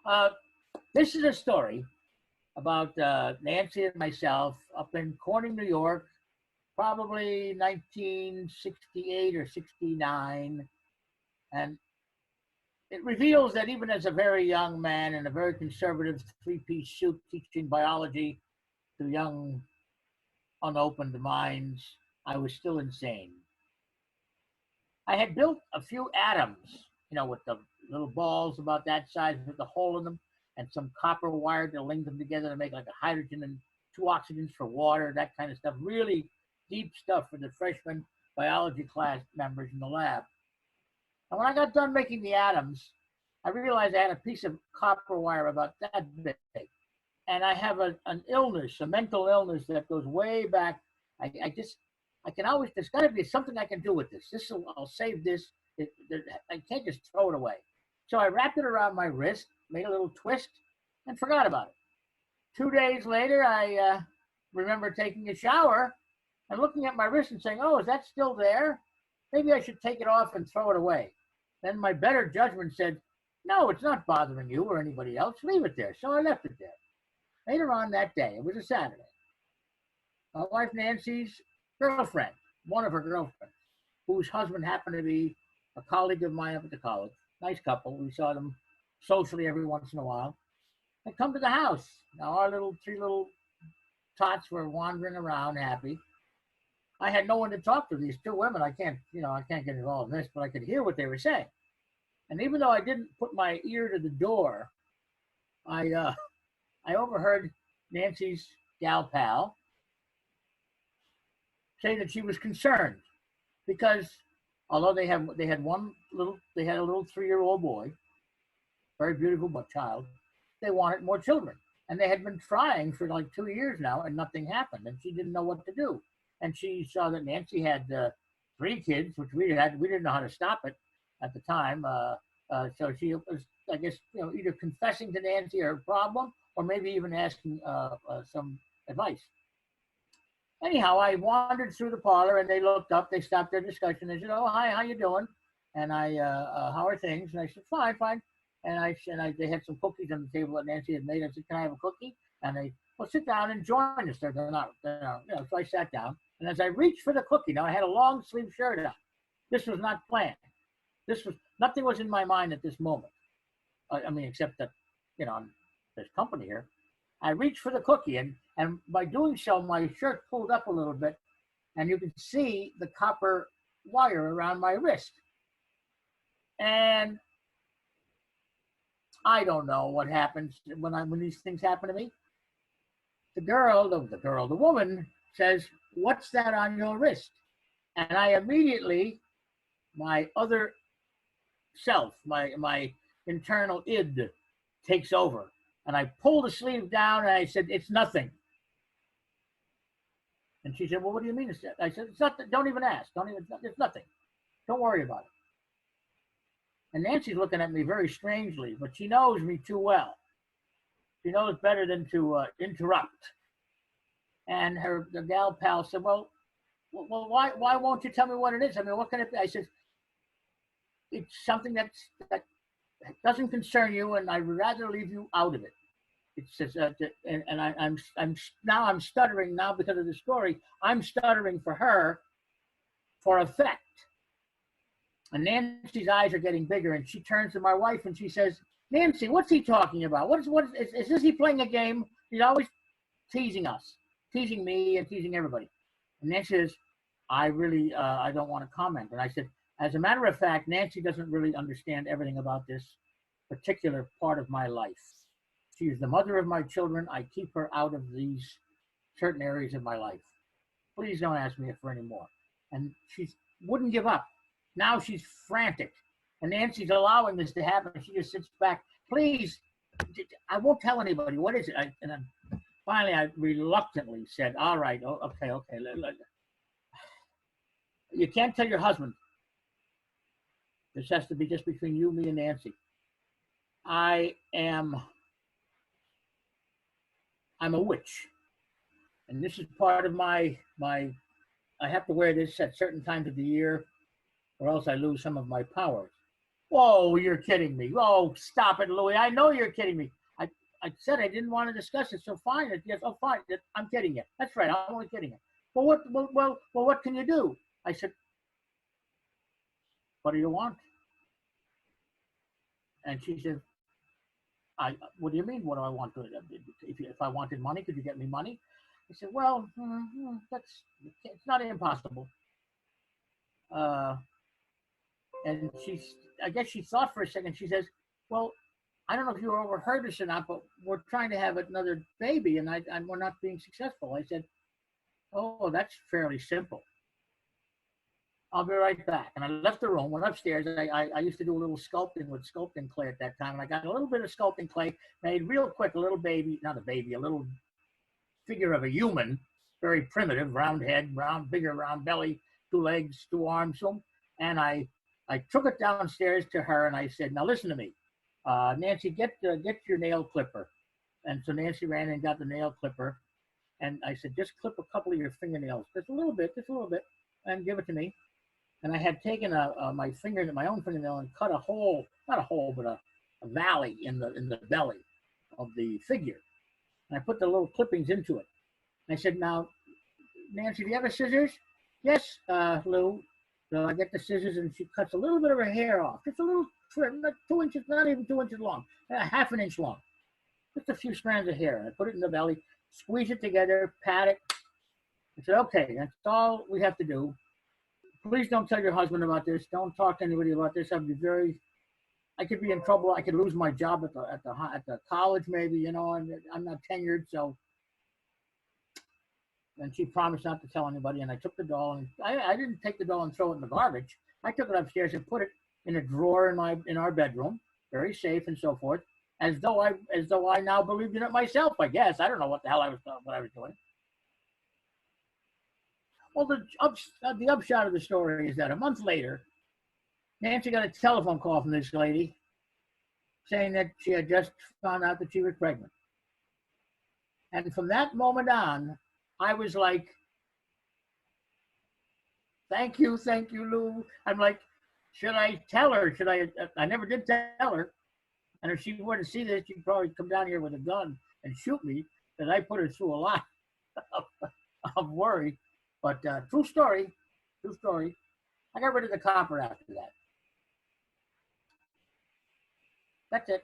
Uh, this is a story about Nancy and myself up in Corning, New York, probably 1968 or 69. And it reveals that even as a very young man in a very conservative three-piece suit teaching biology to young, unopened minds, I was still insane. I had built a few atoms, with the little balls about that size with the hole in them and some copper wire to link them together to make like a hydrogen and two oxygens for water, that kind of stuff. Really deep stuff for the freshman biology class members in the lab. And when I got done making the atoms, I realized I had a piece of copper wire about that big. And I have an illness, a mental illness that goes way back. I can always, there's got to be something I can do with this. I'll save this. I can't just throw it away. So I wrapped it around my wrist, made a little twist, and forgot about it. 2 days later, I remember taking a shower and looking at my wrist and saying, oh, is that still there? Maybe I should take it off and throw it away. Then my better judgment said, no, it's not bothering you or anybody else. Leave it there. So I left it there. Later on that day, it was a Saturday, my wife Nancy's girlfriend, one of her girlfriends, whose husband happened to be a colleague of mine up at the college, nice couple. We saw them socially every once in a while. They come to the house. Now our three little tots were wandering around happy. I had no one to talk to. These two women, I can't get involved in this, but I could hear what they were saying. And even though I didn't put my ear to the door, I overheard Nancy's gal pal say that she was concerned because although they had a little 3-year-old boy, very beautiful but child, they wanted more children. And they had been trying for like 2 years now and nothing happened. And she didn't know what to do. And she saw that Nancy had 3 kids, which we didn't know how to stop it at the time. So she was, I guess, either confessing to Nancy her problem or maybe even asking some advice. Anyhow, I wandered through the parlor and they looked up, they stopped their discussion. They said, oh, hi, how you doing? And how are things? And I said, fine, fine. And they had some cookies on the table that Nancy had made. I said, can I have a cookie? And they, well, sit down and join us. They're not. So I sat down. And as I reached for the cookie, now I had a long sleeve shirt on. This was not planned. Nothing was in my mind at this moment. I mean, except that, there's company here. I reached for the cookie, and by doing so, my shirt pulled up a little bit, and you can see the copper wire around my wrist. And I don't know what happens when these things happen to me. The woman says, "What's that on your wrist?" And I immediately, my other self, my internal id, takes over. And I pulled the sleeve down and I said, it's nothing. And she said, well, what do you mean? I said, it's nothing. Don't even ask. It's nothing. Don't worry about it. And Nancy's looking at me very strangely, but she knows me too well. She knows better than to interrupt. And the gal pal said, well, why won't you tell me what it is? I mean, what can it be? I said, it's something that doesn't concern you, and I'd rather leave you out of it. It says, and I'm stuttering now because of the story. I'm stuttering for her, for effect. And Nancy's eyes are getting bigger, and she turns to my wife and she says, Nancy, what's he talking about? Is this he playing a game? He's always teasing us, teasing me and teasing everybody. And Nancy says, I don't want to comment. And I said, as a matter of fact, Nancy doesn't really understand everything about this particular part of my life. She is the mother of my children. I keep her out of these certain areas of my life. Please don't ask me for any more. And she wouldn't give up. Now she's frantic. And Nancy's allowing this to happen. She just sits back. Please, I won't tell anybody. What is it? Finally, I reluctantly said, all right, okay. You can't tell your husband. This has to be just between you, me, and Nancy. I'm a witch. And this is part of my I have to wear this at certain times of the year or else I lose some of my powers. "Oh, you're kidding me. Oh, stop it, Louis. I know you're kidding me. I said I didn't want to discuss it, so fine. Yes, oh, fine. I'm kidding you. That's right. I'm only kidding you. Well, what can you do?" I said, "What do you want?" And she said, What do you mean? What do I want? If I wanted money, could you get me money?" I said, "Well, it's not impossible." Uh, and I guess she thought for a second. She says, "Well, I don't know if you overheard this or not, but we're trying to have another baby, and we're not being successful." I said, "Oh, that's fairly simple. I'll be right back." And I left the room, went upstairs. I used to do a little sculpting with sculpting clay at that time. And I got a little bit of sculpting clay, made real quick a little baby, not a baby, a little figure of a human, very primitive, round head, bigger round belly, 2 legs, 2 arms. And I took it downstairs to her and I said, "Now listen to me. Nancy, get your nail clipper." And so Nancy ran and got the nail clipper. And I said, "Just clip a couple of your fingernails, just a little bit, and give it to me." And I had taken my own fingernail and cut a hole, not a hole, but a valley in the belly of the figure. And I put the little clippings into it. And I said, "Now, Nancy, do you have a scissors?" "Yes, Lou." So I get the scissors and she cuts a little bit of her hair off, just a little trim, not 2 inches, not even 2 inches long, half an inch long, just a few strands of hair. And I put it in the belly, squeeze it together, pat it. I said, "Okay, that's all we have to do. Please don't tell your husband about this. Don't talk to anybody about this. I could be in trouble. I could lose my job at the college, maybe, and I'm not tenured." So, and she promised not to tell anybody. And I took the doll, and I didn't take the doll and throw it in the garbage. I took it upstairs and put it in a drawer in our bedroom, very safe and so forth, as though I now believed in it myself. I guess I don't know what the hell what I was doing. Well, the upshot of the story is that a month later, Nancy got a telephone call from this lady saying that she had just found out that she was pregnant. And from that moment on, I was like, thank you, Lou. I'm like, should I tell her? I never did tell her. And if she were to see this, she'd probably come down here with a gun and shoot me, because I put her through a lot of worry. But true story. I got rid of the copper after that. That's it.